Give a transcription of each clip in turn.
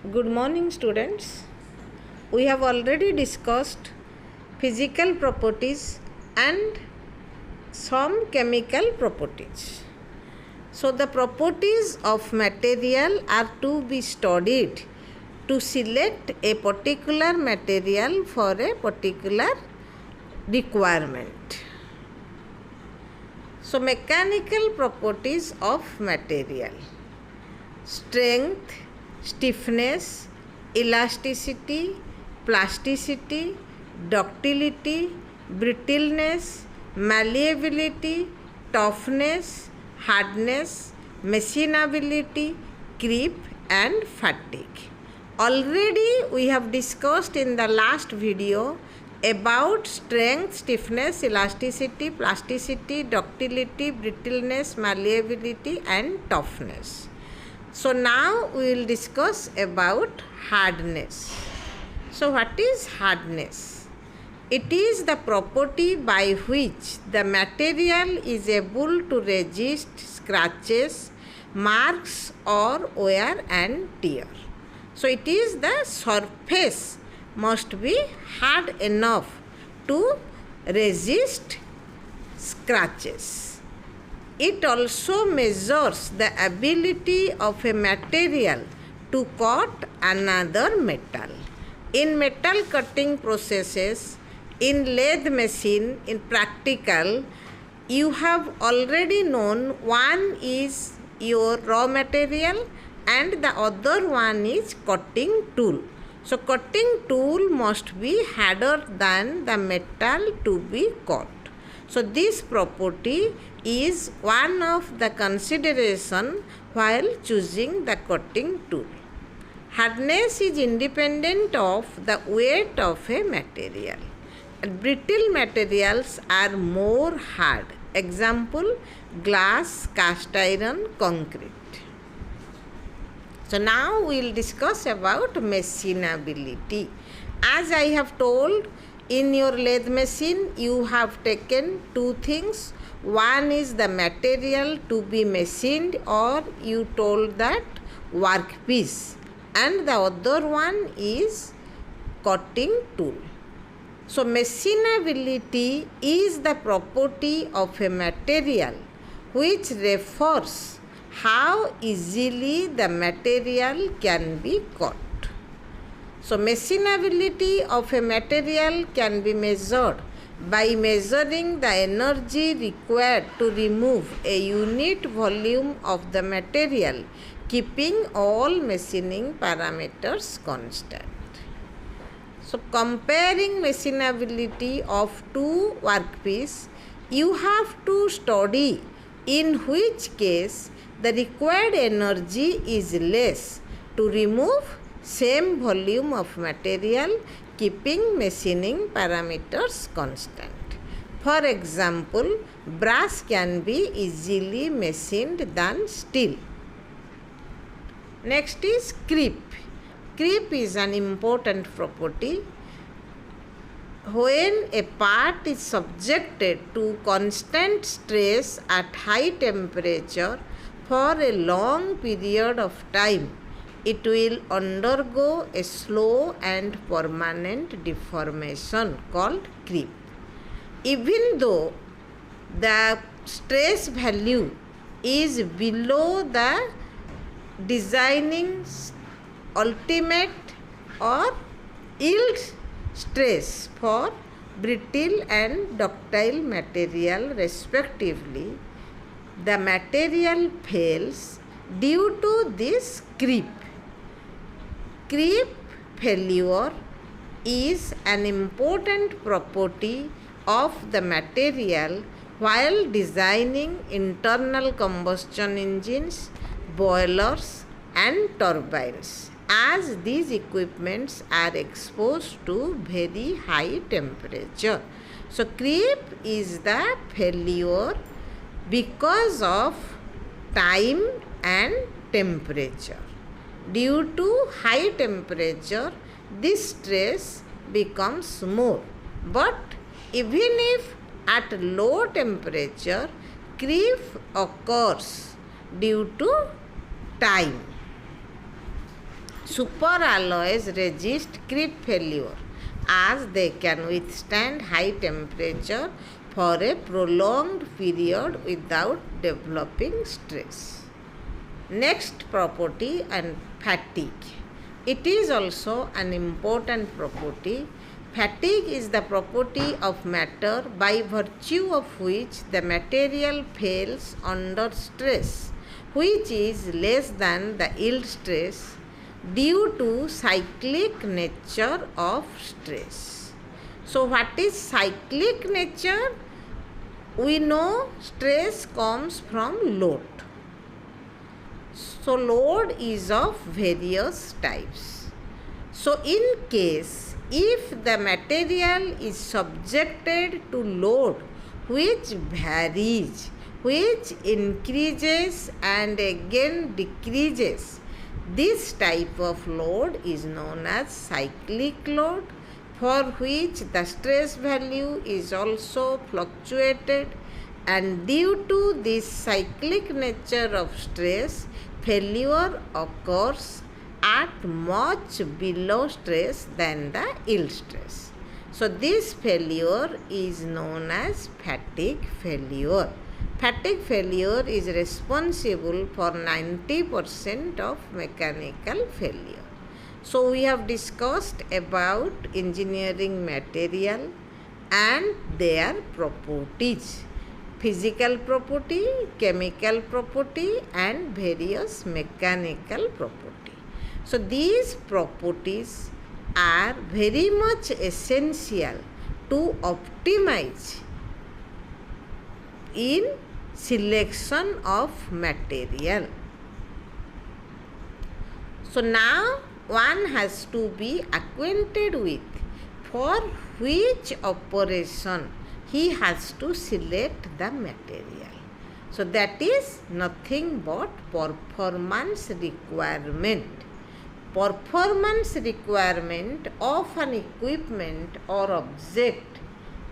Good morning, students. We have already discussed physical properties and some chemical properties. So, the properties of material are to be studied to select a particular material for a particular requirement. So, mechanical properties of material: strength, stiffness, elasticity, plasticity, ductility, brittleness, malleability, toughness, hardness, machinability, creep and fatigue. Already we have discussed in the last video about strength, stiffness, elasticity, plasticity, ductility, brittleness, malleability and toughness. So now we will discuss about hardness. So what is hardness? It is the property by which the material is able to resist scratches, marks or wear and tear. So it is the surface must be hard enough to resist scratches. It also measures the ability of a material to cut another metal. In metal cutting processes, in lathe machine, in practical, you have already known one is your raw material and the other one is cutting tool. So, cutting tool must be harder than the metal to be cut. So, this property is one of the consideration while choosing the cutting tool. Hardness is independent of the weight of a material. Brittle materials are more hard. Example, glass, cast iron, concrete. So now we will discuss about machinability. As I have told, in your lathe machine you have taken two things. One is the material to be machined, or you told that workpiece, and the other one is cutting tool. So machinability is the property of a material which refers how easily the material can be cut. So machinability of a material can be measured by measuring the energy required to remove a unit volume of the material, keeping all machining parameters constant. So comparing machinability of two workpieces, you have to study in which case the required energy is less to remove same volume of material, keeping machining parameters constant. For example, brass can be easily machined than steel. Next is creep. Creep is an important property. When a part is subjected to constant stress at high temperature for a long period of time, it will undergo a slow and permanent deformation called creep. Even though the stress value is below the designing ultimate or yield stress for brittle and ductile material respectively, the material fails due to this creep. Creep failure is an important property of the material while designing internal combustion engines, boilers and turbines, as these equipments are exposed to very high temperature. So creep is the failure because of time and temperature. Due to high temperature, this stress becomes more. But even if at low temperature, creep occurs due to time. Superalloys resist creep failure as they can withstand high temperature for a prolonged period without developing stress. Next property and fatigue. It is also an important property. Fatigue is the property of matter by virtue of which the material fails under stress, which is less than the yield stress due to cyclic nature of stress. So what is cyclic nature? We know stress comes from load. So load is of various types. So in case if the material is subjected to load which varies, which increases and again decreases, this type of load is known as cyclic load, for which the stress value is also fluctuated, and due to this cyclic nature of stress, failure occurs at much below stress than the yield stress. So this failure is known as fatigue failure. Fatigue failure is responsible for 90% of mechanical failure. So we have discussed about engineering material and their properties. Physical property, chemical property and various mechanical property. So these properties are very much essential to optimize in selection of material. So now one has to be acquainted with for which operation he has to select the material. So that is nothing but performance requirement. Performance requirement of an equipment or object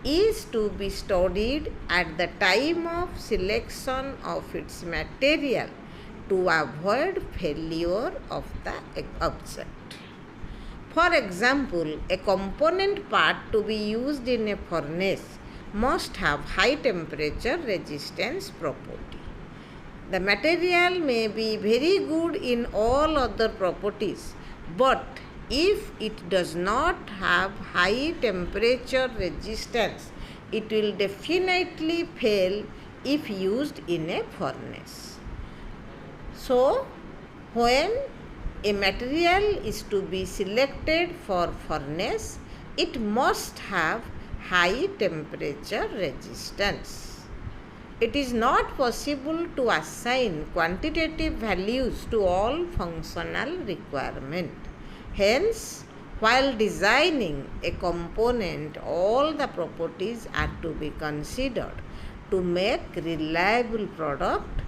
is to be studied at the time of selection of its material to avoid failure of the object. For example, a component part to be used in a furnace must have high temperature resistance property. The material may be very good in all other properties, but if it does not have high temperature resistance, it will definitely fail if used in a furnace. So when a material is to be selected for furnace, it must have high temperature resistance. It is not possible to assign quantitative values to all functional requirements. Hence, while designing a component, all the properties are to be considered to make reliable product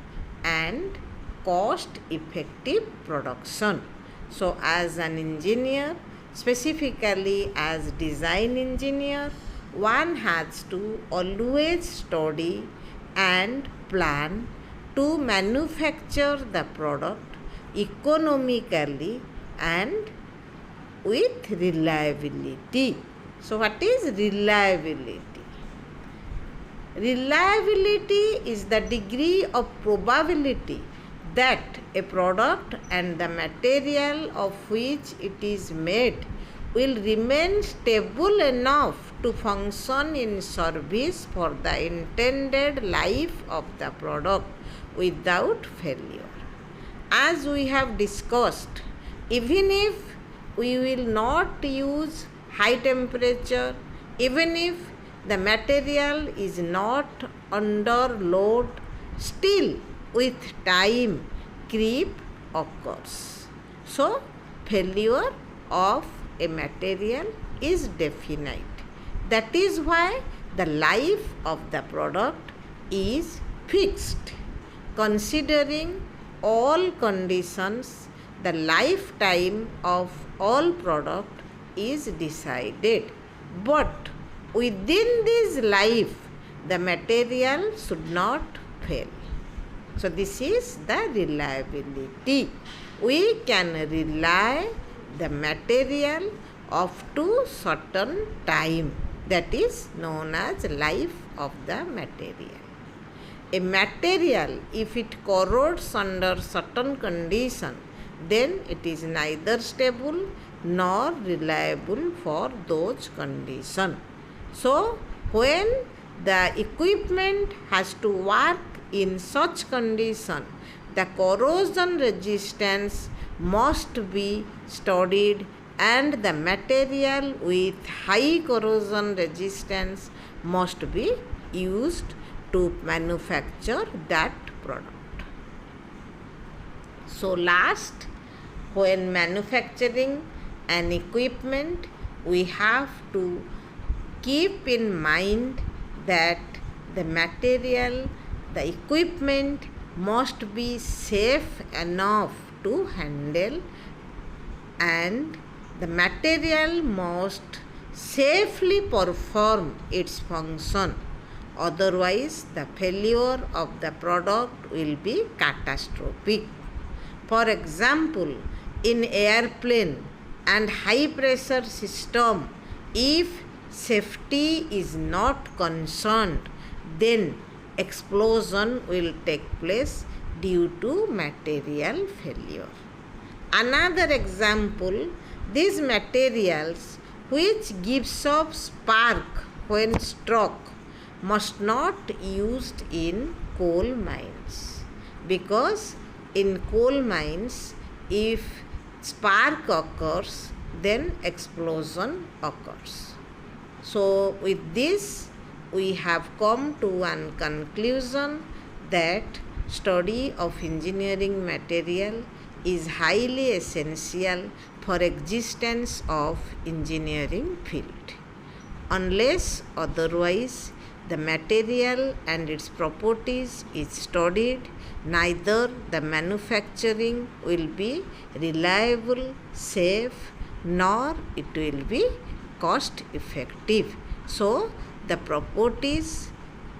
and cost-effective production. So, as an engineer, specifically as design engineer, one has to always study and plan to manufacture the product economically and with reliability. So what is reliability? Reliability is the degree of probability that a product and the material of which it is made will remain stable enough to function in service for the intended life of the product without failure. As we have discussed, even if we will not use high temperature, even if the material is not under load, still with time creep occurs. So failure of a material is definite. That is why the life of the product is fixed. Considering all conditions, the lifetime of all product is decided. But within this life, the material should not fail. So this is the reliability. we can rely the material up to certain time, that is known as life of the material. A material, if it corrodes under certain condition, then it is neither stable nor reliable for those conditions. So, when the equipment has to work in such condition, the corrosion resistance must be studied, and the material with high corrosion resistance must be used to manufacture that product. So last, when manufacturing an equipment, we have to keep in mind that the material, the equipment must be safe enough to handle, and the material must safely perform its function. Otherwise, the failure of the product will be catastrophic. For example, in airplane and high pressure system, if safety is not concerned, then explosion will take place due to material failure. Another example, these materials which gives off spark when struck must not used in coal mines, because in coal mines, if spark occurs, then explosion occurs. So with this, we have come to one conclusion that study of engineering material is highly essential for existence of engineering field. Unless otherwise the material and its properties is studied, neither the manufacturing will be reliable, safe, nor it will be cost effective. So the properties,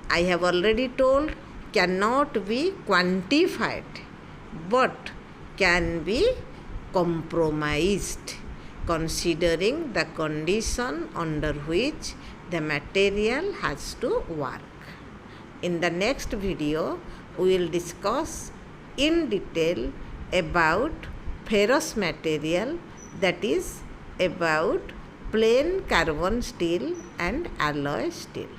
I have already told, cannot be quantified but can be compromised considering the condition under which the material has to work. In the next video, we will discuss in detail about ferrous material, that is about plain carbon steel and alloy steel.